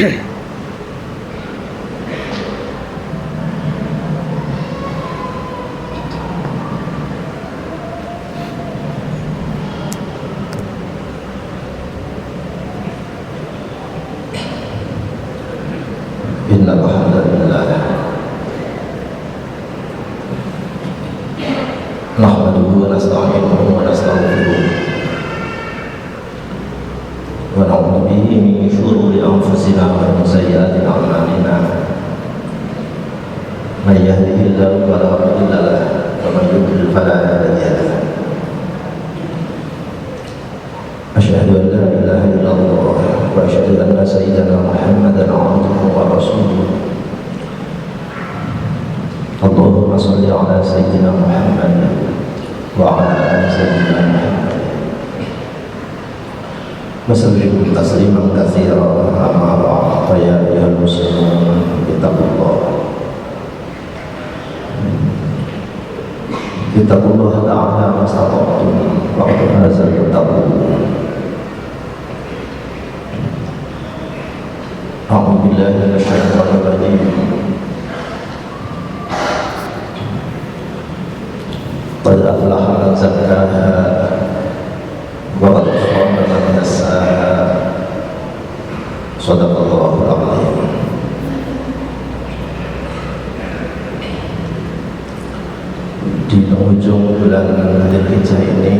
Innal hamdalillah nahmaduhu wa nasta'inuhu wa nastaghfiruh wa na'udzu bihi min shururi anfusina wa min sayyiati a'malina may yahdihillahu fala mudilla lahu wa may yudlil fala hadiya lahu asyhadu an la ilaha illallah wa asyhadu anna sayyidana Muhammadan 'abduhu wa rasuluh. Allahumma shalli ala sayyidina Muhammad wa ala ali sayyidina Muhammad wa sallim tasliman katsiran. Amma ba'd, ya ayyuhal muslimun ittaqullaha ta'ala mastata'tum wa qad hazal taqwa. A'udzu billahi minasyaitonir rajim. Qad aflaha man zakkaha wa qad khaba man dassaha. Shadaqallahul azim. Di ujung bulan Dzulhijjah ini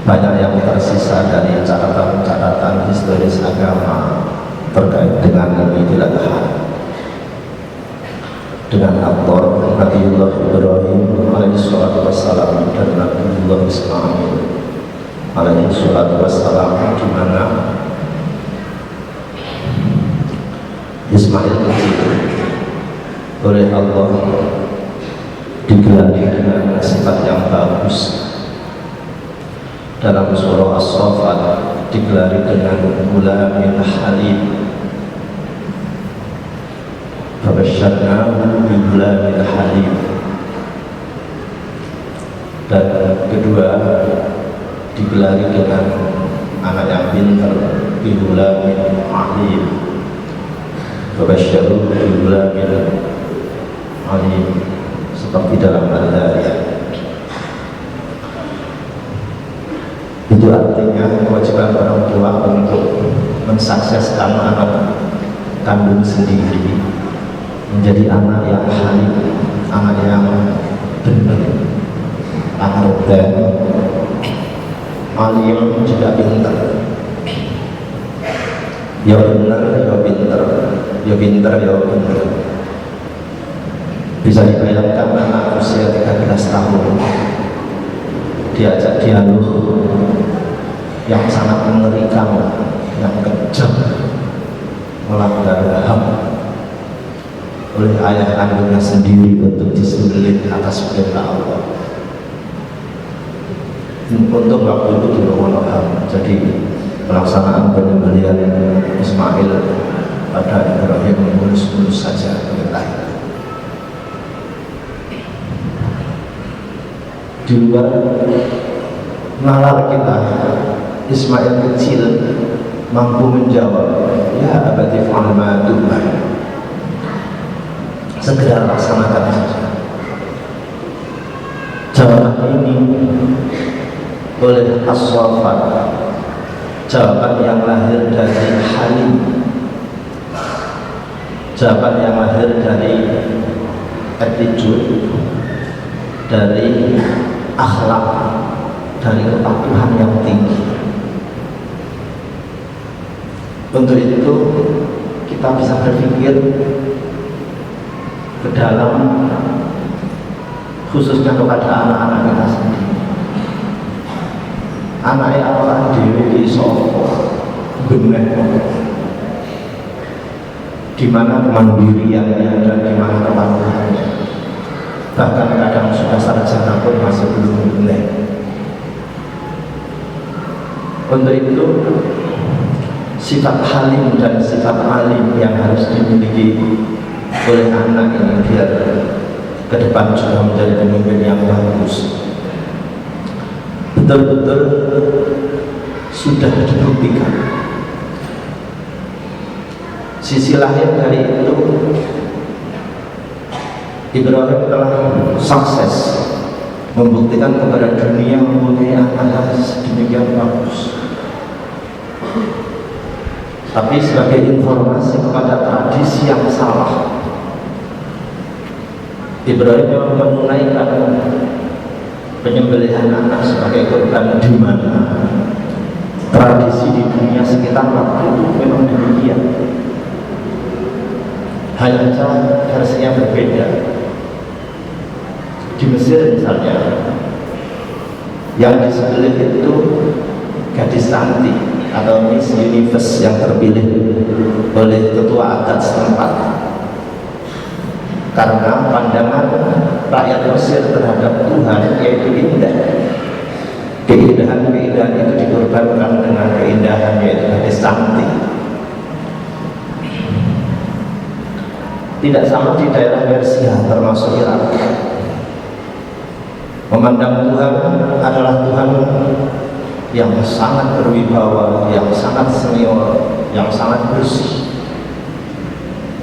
banyak yang tersisa dari catatan historis agama terkait dengan Idul Adha, dengan aktor Nabiullah Ibrahim alaihi salatu wassalam dan Nabiullah Ismail alaihi salatu wassalam, di mana Ismail kecil oleh Allah digelari dengan sifat yang bagus. Dalam surah As-Saffat digelari dengan Gulamin Halim. Fabasyarnahu bi Gulamin Halim. Dan kedua digelari dengan anak yang pintar, bi Gulamin Halim. Fabasyarnahu bi Gulamin Halim, seperti dalam Al-Zariyat. Itu artinya kewajiban orang tua untuk mensukseskan anak kandung sendiri menjadi anak yang halim, anak yang benar, anak dan alim juga pintar. Ya benar, ya pintar, ya pintar, ya pintar. Bisa dibayangkan anak usia 13 tahun diajak dialog yang sangat mengerikan, yang kejam, melanggar HAM oleh ayah kandungnya sendiri untuk disembelih atas perintah Allah. Untuk waktu itu di bawah HAM, jadi pelaksanaan penyembelihan Ismail pada Ibrahim mulus-mulus saja perintah itu. Di luar nalar kita, Ismail kecil mampu menjawab, ya abati fa'al ma tu'mar, segera laksanakan saja. Jawaban ini oleh As-Saffat, jawaban yang lahir dari halim, jawaban yang lahir dari attitude, dari akhlak, dari kepatuhan yang tinggi. Untuk itu kita bisa berpikir ke dalam, khususnya kepada anak-anak kita sendiri. Anaknya orang dewi di sopo benar, di mana kemandiriannya dan di mana kepatuhannya. Bahkan kadang sudah sarjana pun masih belum benar. Untuk itu sifat halim dan sifat alim yang harus dimiliki oleh anak ini biar ke depan juga menjadi pemimpin yang bagus, betul-betul sudah dibuktikan Sisi lain dari itu, Ibrahim telah sukses membuktikan kepada dunia mempunyai anak sedemikian bagus. Tapi sebagai informasi kepada tradisi yang salah, Ibrahim yang menunaikan penyembelihan anak sebagai korban di mana tradisi di dunia sekitar waktu itu memang demikian. Hanya saja versinya berbeda. Di Mesir misalnya, yang disembelih itu gadis cantik atau Miss Universe yang terpilih oleh ketua adat setempat, karena pandangan rakyat Mesir terhadap Tuhan yaitu indah. Keindahan-keindahan itu dikorbankan dengan keindahan yaitu gadis cantik. Tidak sama di daerah Persia termasuk Irak. Memandang Tuhan adalah Tuhan yang sangat berwibawa, yang sangat senior, yang sangat bersih.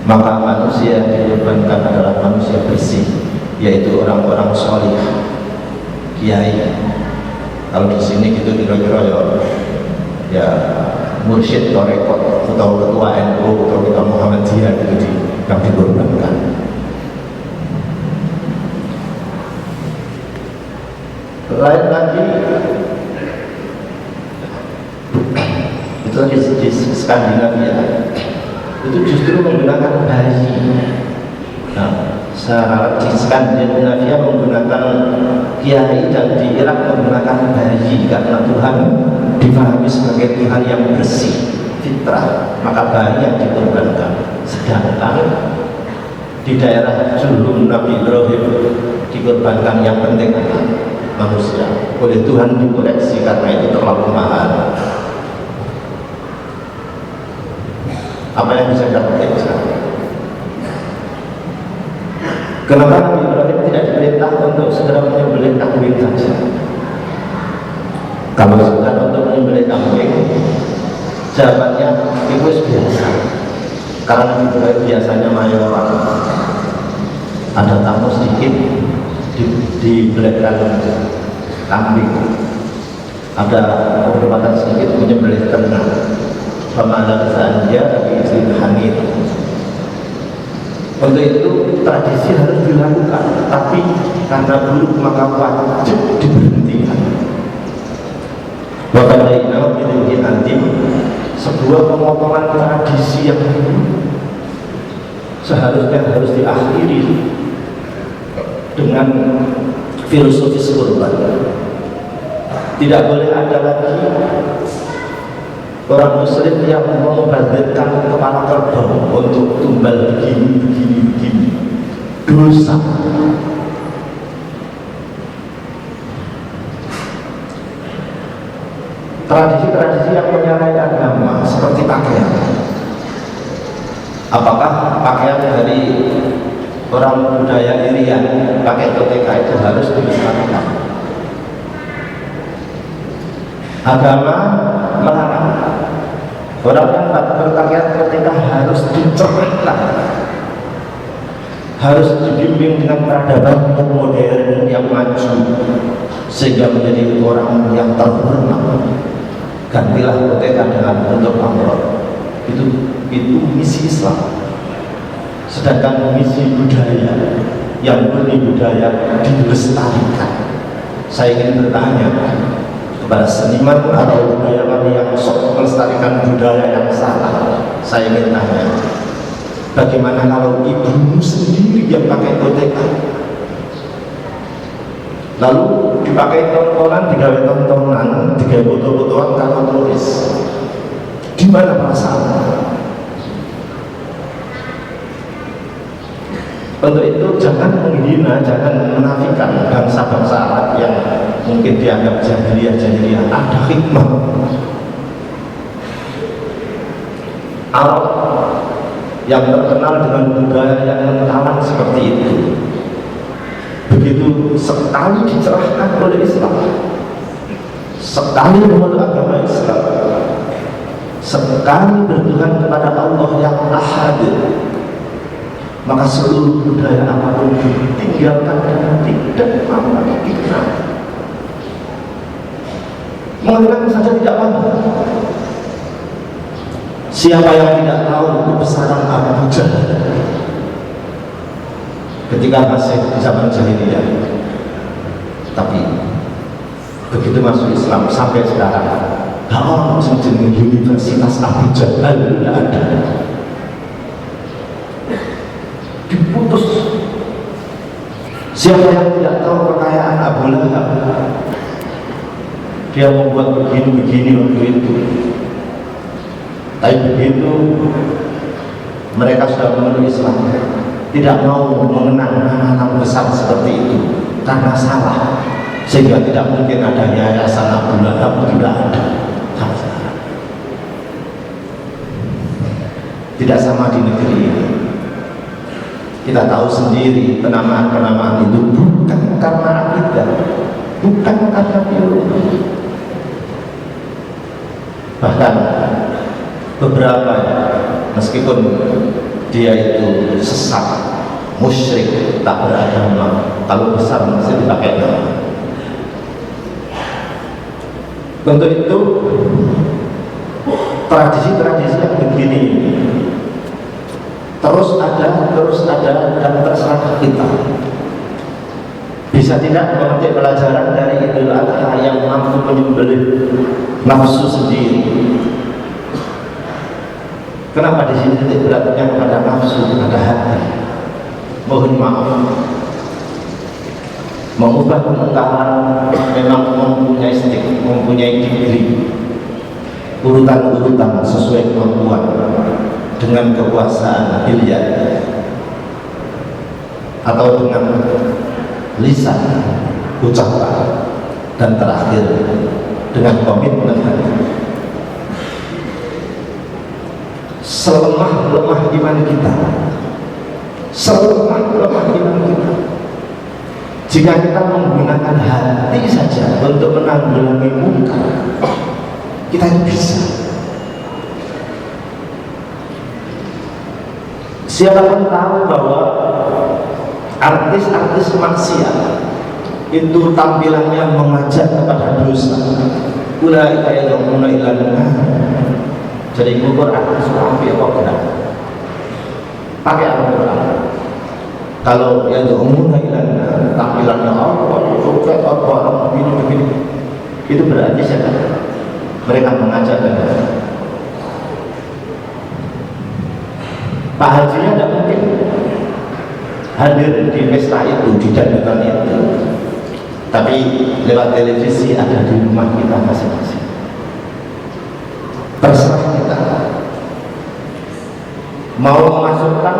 Maka manusia yang dikorbankan adalah manusia bersih, yaitu orang-orang solih, kiai. Kalau di sini gitu kira-kira ya mursyid torekot atau ketua NU atau ketua Muhammadiyah gitu yang dikorbankan. Lain lagi itu di Skandinavia itu justru menggunakan bayi. Nah, di Skandinavia menggunakan kiai dan di Irak menggunakan bayi karena Tuhan dipahami sebagai Tuhan yang bersih, fitrah, maka bayi yang dikorbankan. Sedangkan di daerah Julum Nabi Ibrahim dikorbankan yang penting manusia. Oleh Tuhan dikoreksi karena itu terlalu mahal. Apa yang bisa kita petik sekarang? Kenapa Nabi Ibrahim tidak diperintah untuk segera menyembelih kambing saja? Kalau sudah untuk menyembelih kambing, jawabannya itu biasa. Karena Nabi Ibrahim biasanya mayoran, ada tamu sedikit dibelekkan kambing, ada perdebatan sedikit menyembelih ternak. Pemahaman saja tapi izin hanit. Untuk itu tradisi harus dilakukan, tapi karena buruk maka wajib diberhentikan. Bahkan lainnya memiliki nanti sebuah pemotongan tradisi yang seharusnya harus diakhiri dengan filosofis kurban. Tidak boleh ada lagi orang muslim yang membazirkan kepala kerbau untuk tumbal begini. Dosa. Tradisi-tradisi yang menyalahi agama seperti pakaian. Apakah pakaian dari orang budaya Irian pakai koteka itu harus dilestarikan? Agama melarang. Orang yang berpakaian ketika harus dicerahkan, harus dibimbing dengan peradaban yang modern yang maju sehingga menjadi orang yang terhormat. Gantilah ketika dengan bentuk amplop. Itu misi Islam. Sedangkan misi budaya yang murni budaya dilestarikan. Saya ingin bertanya kepada seniman atau budayawan yang sok melestarikan budaya yang salah, saya ingin tanya, bagaimana kalau ibumu sendiri yang pakai koteka, lalu dipakai tontonan, digawe tontonan, digawe foto-fotoan karena tulis, di mana perasaan? Untuk itu jangan menghina, jangan menafikan bangsa-bangsa Arab yang mungkin dianggap jahiliyah. Ada hikmah. Arab yang terkenal dengan budaya yang menawan seperti itu, begitu sekali dicerahkan oleh Islam, sekali memeluk agama Islam, sekali bertuhan kepada Allah yang ahad, maka seluruh budaya apapun ditinggalkan dan tidak mau kita mengenang saja tidak mau. Siapa yang tidak tahu kebesaran Abu Jahal ketika masih di zaman jahiliyah, tapi begitu masuk Islam sampai sekarang, kalau sejenis Universitas Abu Jahal tidak ada, diputus. Siapa yang tidak tahu kekayaan Abu Lahab, dia membuat begini-begini waktu itu, tapi begitu mereka sudah memeluk Islam, tidak mau mengenang nama-nama besar seperti itu karena salah, sehingga tidak mungkin ada yayasan Abu Lahab, tidak ada. Tidak sama di negeri ini. Kita tahu sendiri penamaan-penamaan itu bukan karena akidah, bukan karena teologi. Bahkan beberapa, meskipun dia itu sesat, musyrik, tak beragama, kalau besar masih dipakai nama. Untuk itu tradisi-tradisi yang begini terus ada dan terserah kita. Bisa tidak memetik pelajaran dari Idul Adha yang mampu menyembelih nafsu sendiri. Kenapa di sini titik beratnya kepada nafsu, kepada hati? Mohon maaf, mengubah kemungkaran memang mempunyai degree, urutan-urutan sesuai kemampuan dengan kekuasaan biliar atau dengan lisan, ucapan, dan terakhir dengan komitmen hati. Selemah-lemah iman kita, selemah-lemah iman kita, jika kita menggunakan hati saja untuk menanggulangi munkar, kita bisa. Siapa pun tahu bahwa artis-artis maksiat itu tampilannya mengajak kepada dosa. Ulaika yad'una ila an-nar. Jadi ngukur artis rapi apa enggak? Pakai Al-Quran. Kalau yad'una ila an-nar tampilannya apa? Joget apa? Begini. Itu berarti siapa? Mereka mengajak kepada. Pak Hajinya tidak mungkin hadir di pesta itu, di dandutan itu, tapi lewat televisi ada di rumah kita masing-masing. Terserah kita mau memasukkan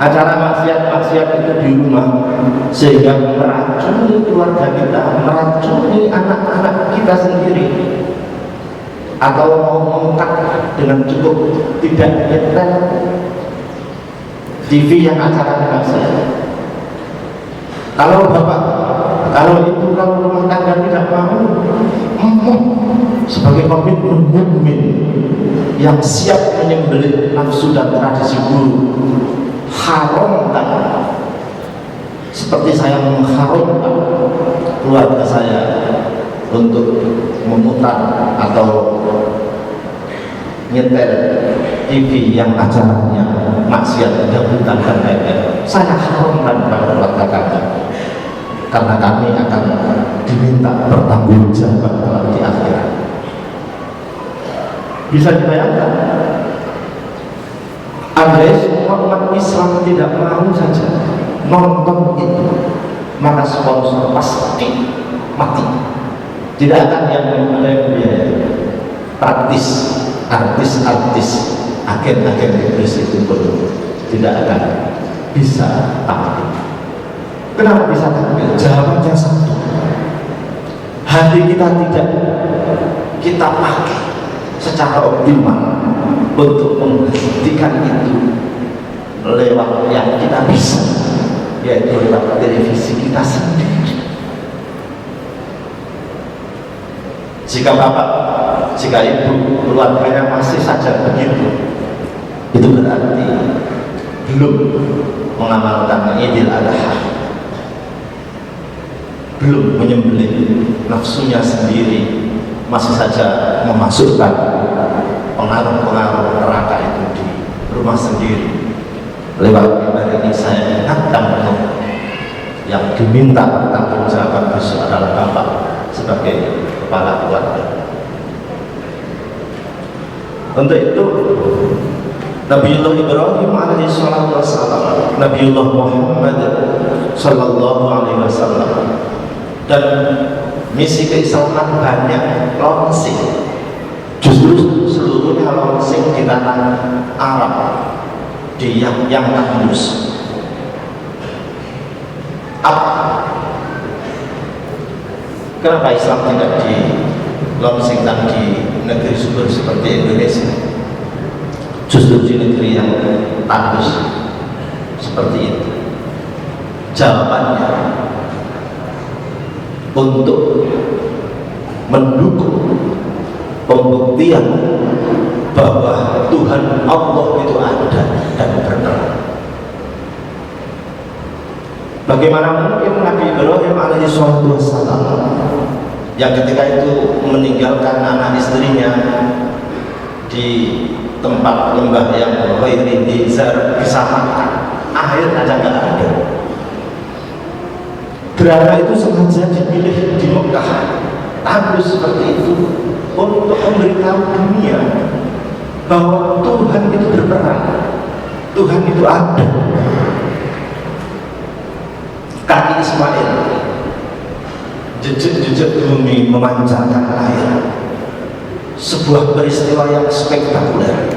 acara maksiat-maksiat itu di rumah sehingga meracuni keluarga kita, meracuni anak-anak kita sendiri, atau mau mengangkat dengan cukup tidak nyetel TV yang acara maksiat. Kalau bapak, kalau ibu, kalau rumah tangga tidak mau, sebagai komitmen mukmin yang siap menyembelih nafsu dan tradisi guru, haramkan seperti saya mengharamkan keluarga saya untuk memutar atau nyetel TV yang acaranya maksiat, dangdutan dan lain-lain. Saya haramkan pada keluarga kami, karena kami akan diminta bertanggungjawab di akhirat. Bisa dibayangkan, andai semua umat Islam tidak mau saja nonton itu, maka sponsor pasti mati. Tidak akan yang biaya. Praktis artis, agen-agen iblis itu pun tidak akan bisa tampil. Kenapa bisa tampil? Jawabannya satu, hati kita tidak kita pakai secara optimal untuk menghentikan itu lewat yang kita bisa, yaitu lewat televisi kita sendiri. Jika bapak jika ibu keluarganya masih saja begitu, itu berarti belum mengamalkan Idul Adha, belum menyembelih nafsunya sendiri, masih saja memasukkan pengaruh-pengaruh neraka itu di rumah sendiri. Lewat mimbar ini saya ingatkan penuh, yang diminta bertanggung jawab besok adalah Bapak sebagai kepala keluarga. Untuk itu Nabiullah Ibrahim alaihi salatu wassalam, Nabiullah Muhammad sallallahu alaihi wasallam, dan misi keislaman banyak launching, justru seluruhnya launching di tanah Arab, di yang tandus. Kenapa Islam tidak di launchingkan di negeri subur seperti Indonesia, justru di negeri yang tandus seperti itu? Jawabannya untuk mendukung pembuktian bahwa Tuhan Allah itu ada dan berperan. Bagaimana mungkin Nabi Ibrahim alaihi salatu wassalam yang ketika itu meninggalkan anak istrinya di tempat lembah yang ghairi dzar bisa makan, air aja nggak ada. Drama itu sengaja dipilih di Mekah, tandus seperti itu, untuk memberitahu dunia bahwa Tuhan itu berperan, Tuhan itu ada. Kaki Ismail, jejak-jejak bumi memancarkan air, sebuah peristiwa yang spektakuler.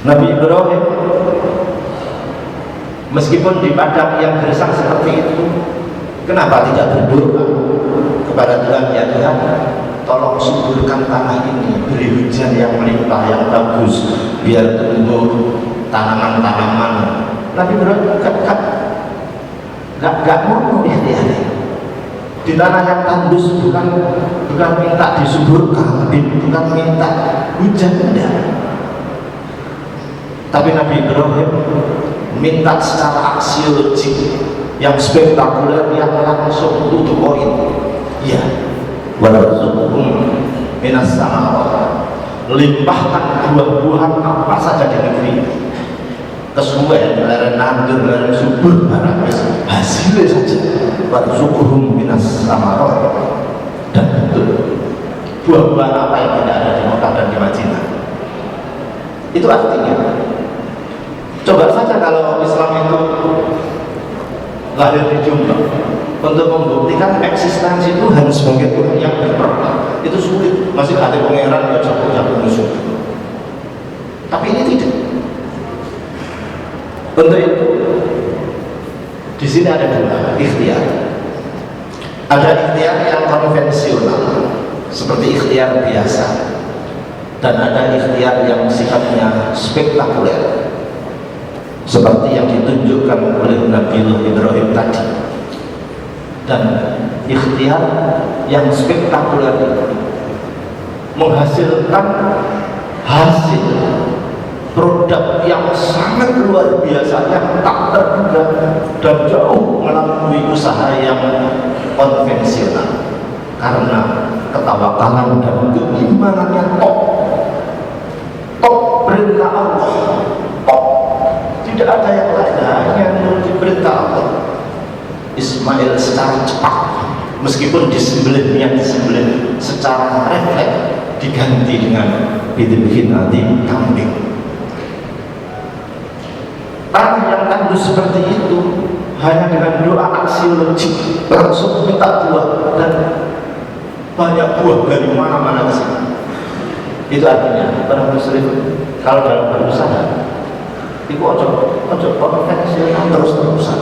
Nabi Ibrahim meskipun di padang yang gersang seperti itu, kenapa tidak berdoa kepada Tuhan, ya Tuhan, tolong suburkan tanah ini, beri hujan yang melimpah, yang bagus, biar tumbuh tanaman-tanaman. Nabi Ibrahim gak mau ikhtiar di tanah yang tandus, bukan minta disuburkan, bukan minta hujan, tidak. Tapi Nabi Ibrahim minta secara aksiologik yang spektakuler, yang langsung to the point. Ya, warzuqhum minas samawati, limpahkan buah-buahan apa saja di negeri, kesuwen, lereng nandur, lereng subur, hasilnya saja. Warzuqhum minas samawati, dan betul buah-buahan apa yang tidak ada di Mekah dan di Madinah. Itu artinya, coba saja kalau Islam itu lahir di Jombang, untuk membuktikan eksistensi Tuhan sebagai Tuhan yang berperan itu sulit, masih ada pangeran yang jago-jago musuh. Tapi ini tidak. Untuk itu, di sini ada dua ikhtiar. Ada ikhtiar yang konvensional seperti ikhtiar biasa, dan ada ikhtiar yang sifatnya spektakuler seperti yang ditunjukkan oleh Nabiullah Ibrahim tadi. Dan ikhtiar yang spektakuler itu menghasilkan hasil produk yang sangat luar biasa, yang tak terduga dan jauh melampaui usaha yang konvensional, karena ketawakalan dan keimanannya top perintah Allah, top, tidak ada yang lain, hanya menurut perintah Allah. Ismail secara cepat, meskipun disembelihnya disembelih secara refleks, diganti dengan bidibihin nanti kambing. Tanah yang tandus seperti itu, hanya dengan doa aksiologik langsung minta buah, dan banyak buah dari mana-mana ke sini. Itu artinya para muslim kalau dalam berusaha itu ojo konvensional terus-terusan.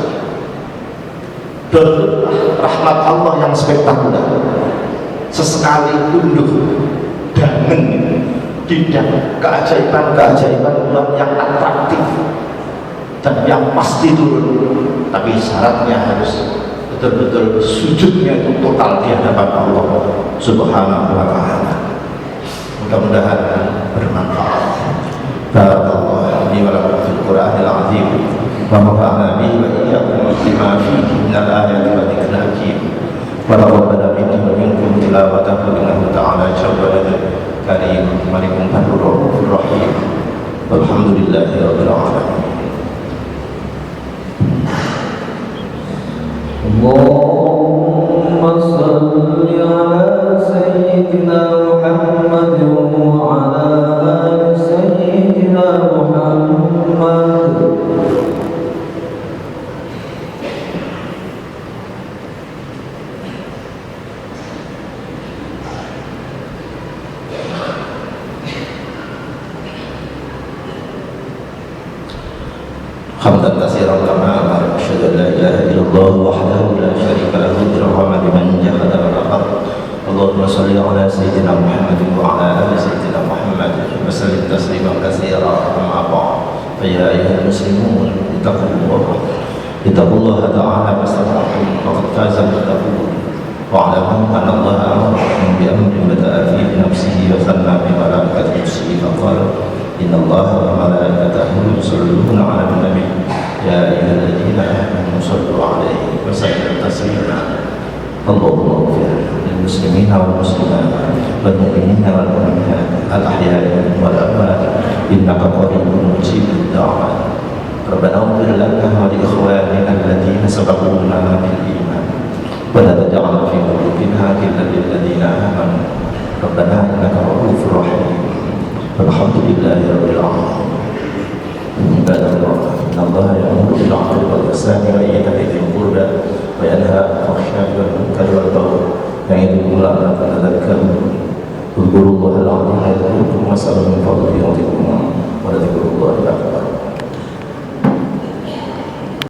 Dan rahmat Allah yang spektakuler, sesekali tunduk dangen tidak keajaiban-keajaiban Tuhan yang atraktif dan yang pasti turun, tapi syaratnya harus betul-betul sujudnya itu total di hadapan Allah Subhanahu wa Ta'ala. Mudah-mudahan bermanfaat. Barakallahu li wa lakum fil Qur'anil 'azim wa nafa'ana bihi wa iyyakum bima fihi minal ayati wa dzikril hakim. Wa taqabbal minni wa minkum tilawatahu innahu ta'ala jawwadun karim malikun rahmanur rahim. Walhamdulillahi rabbil alamin. Allahumma salli ala sayyidina Muhammad wa ala ali sayyidina Muhammad. Hamdan katsiran kama amara asyhadu an la ilaha illallah wahdahu la syarika lahu birrahmati liman jahada wal aqab. Allahumma shalli ala sayyidina Muhammad wa ala ali sayyidina Muhammad wa sallim tasliman katsiran amma ba'd. Ya ayyuhal muslimun ittaqullaha ta'ala wastaghfiruhu faqad faza al-muttaqun. Wa'lamu anna Allah amarakum bi amrin bada'a fihi nafsihi wa sanna bi malaikatihi faqala إن الله وملائكته يصلون على النبي يا أيها الذين آمنوا صلوا عليه وسلموا تسليما. اللهم اغفر للمسلمين والمسلمات والمؤمنين والمؤمنات الأحياء والأموات إنك قريب مجيب الدعوات. ربنا اغفر لنا ولإخواننا الذين سبقونا بالإيمان ولا تجعل في قلوبنا غلا للذين آمنوا ربنا إنك رؤوف رحيم. Alhamdulillahi rabbil alamin. Inna Allah ya'muru bil 'adli wal ihsani wa ita'i dzil qurba wa yanha 'anil fahsya'i wal munkari wal baghi ya'idukum la'allakum tadhakkarun. Udhkurullaha al-'azima yadhkurkum was'aluhu min fadlihi yu'tikum